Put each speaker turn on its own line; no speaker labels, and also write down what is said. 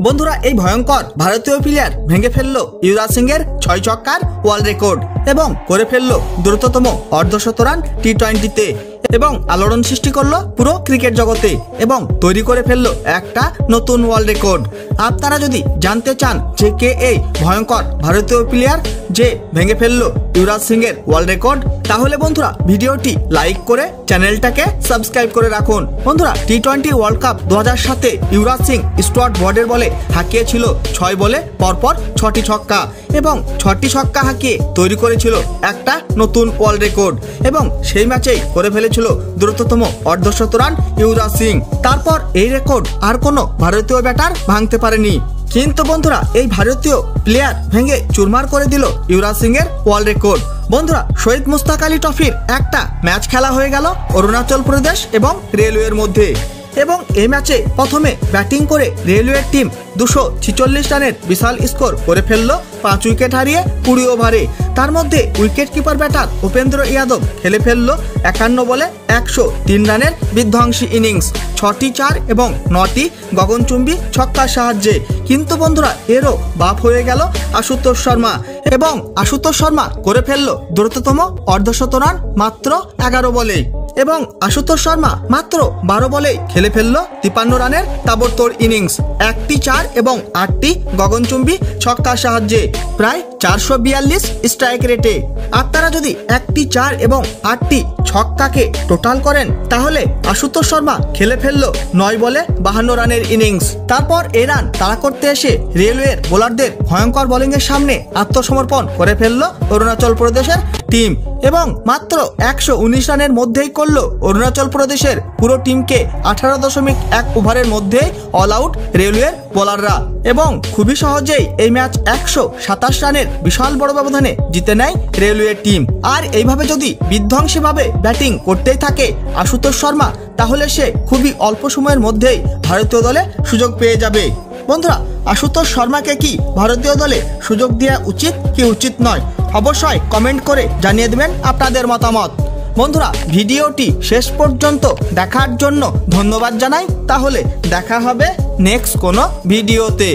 বন্ধুরা এই ভয়ঙ্কর ভারতীয় প্লেয়ার ভেঙে ফেললো युवराज সিংয়ের 6 ছক্কার ওয়ার্ল্ড রেকর্ড এবং করে ফেললো দ্রুততম অর্ধশতরান টি20তে এবং আলোড়ন সৃষ্টি করলো পুরো ক্রিকেট জগতে এবং তৈরি করে ফেললো একটা নতুন ওয়ার্ল্ড রেকর্ড। আপনারা যদি জানতে চান যে কে এই ভয়ঙ্কর ভারতীয় প্লেয়ার যে ভেঙে ফেললো युवराज সিংয়ের ওয়ার্ল্ড রেকর্ড, তাহলে বন্ধুরা ভিডিওটি লাইক করে চ্যানেলটাকে সাবস্ক্রাইব করে রাখুন। বন্ধুরা টি20 ওয়ার্ল্ড কাপ 2007-এ युवराज সিং স্টুয়ার্ট ব্রডের বলে হাঁকিয়েছিল 6 বলে পরপর 6টি ছক্কা এবং 6টি ছক্কা হাঁকিয়ে তৈরি করেছিল একটা নতুন ওয়ার্ল্ড রেকর্ড এবং সেই ম্যাচেই করে ফেলেছিল দ্রুততম অর্ধশতরান युवराज সিং। তারপর এই রেকর্ড আর কোনো ভারতীয় ব্যাটার ভাঙতে পারেনি। কিন্তু বন্ধুরা এই ভারতীয় প্লেয়ার ভেঙে চুরমার করে দিল युवराज সিংয়ের ওয়ার্ল্ড রেকর্ড। বন্ধুরা শহীদ মুস্তাক আলী ট্রফির একটা ম্যাচ খেলা হয়ে গেল অরুণাচল প্রদেশ এবং রেলওয়ের মধ্যে এবং এই ম্যাচে প্রথমে ব্যাটিং করে রেলওয়ের টিম 246 রানের বিশাল স্কোর করে ফেললো 5 উইকেট হারিয়ে 20 ওভারে। তার মধ্যে wicket keeper batter Upendra Yadav খেলে ফেললো 51 বলে 103 রানের বিধ্বংসী ইনিংস, 6টি 4 এবং 9টি গগনচুম্বী ছক্কার সাহায্যে। কিন্তু বন্ধুরা এরও বাপ হয়ে গেল আশুতোষ শর্মা এবং আশুতোষ শর্মা করে ফেললো দ্রুততম অর্ধশতরান মাত্র 11 বলেই এবং আশুতোষ শর্মা মাত্র 12 বলেই খেলে ফেললো 53 রানের তাবড়তোড় ইনিংস, 1টি 4 এবং 8টি গগনচুম্বী ছক্কার সাহায্যে প্রায় 442 স্ট্রাইক রেটে। আপনারা যদি 1টি 4 এবং 8টি ছক্কাকে টোটাল করেন তাহলে আশুতোষ শর্মা খেলে ফেললো 9 বলে 52 রানের ইনিংস। তারপর এই রান তাড়া করতে এসে রেলওয়ের বোলারদের ভয়ঙ্কর বোলিংয়ের সামনে আত্মসমর্পণ করে ফেললো অরুণাচল প্রদেশের টিম এবং মাত্র 119 রানের মধ্যেই করলো অরুণাচল প্রদেশের পুরো টিমকে 18.1 ওভারের মধ্যে অল আউট রেলওয়ের বোলাররা এবং খুবই সহজেই এই ম্যাচ 127 রানের বিশাল বড় ব্যবধানে জিতে নেয় রেলওয়ের টিম। আর এইভাবে যদি বিধ্বংসীভাবে ব্যাটিং করতেই থাকে আশুতোষ শর্মা তাহলে সে খুবই অল্প সময়ের মধ্যেই ভারতীয় দলে সুযোগ পেয়ে যাবে। বন্ধুরা আশুতোষ শর্মাকে কি ভারতীয় দলে সুযোগ দেওয়া উচিত কি উচিত নয় অবশ্যই কমেন্ট করে জানিয়ে দেবেন আপনাদের মতামত। বন্ধুরা ভিডিওটি শেষ পর্যন্ত দেখার জন্য ধন্যবাদ জানাই। তাহলে দেখা হবে নেক্সট কোনো ভিডিওতে।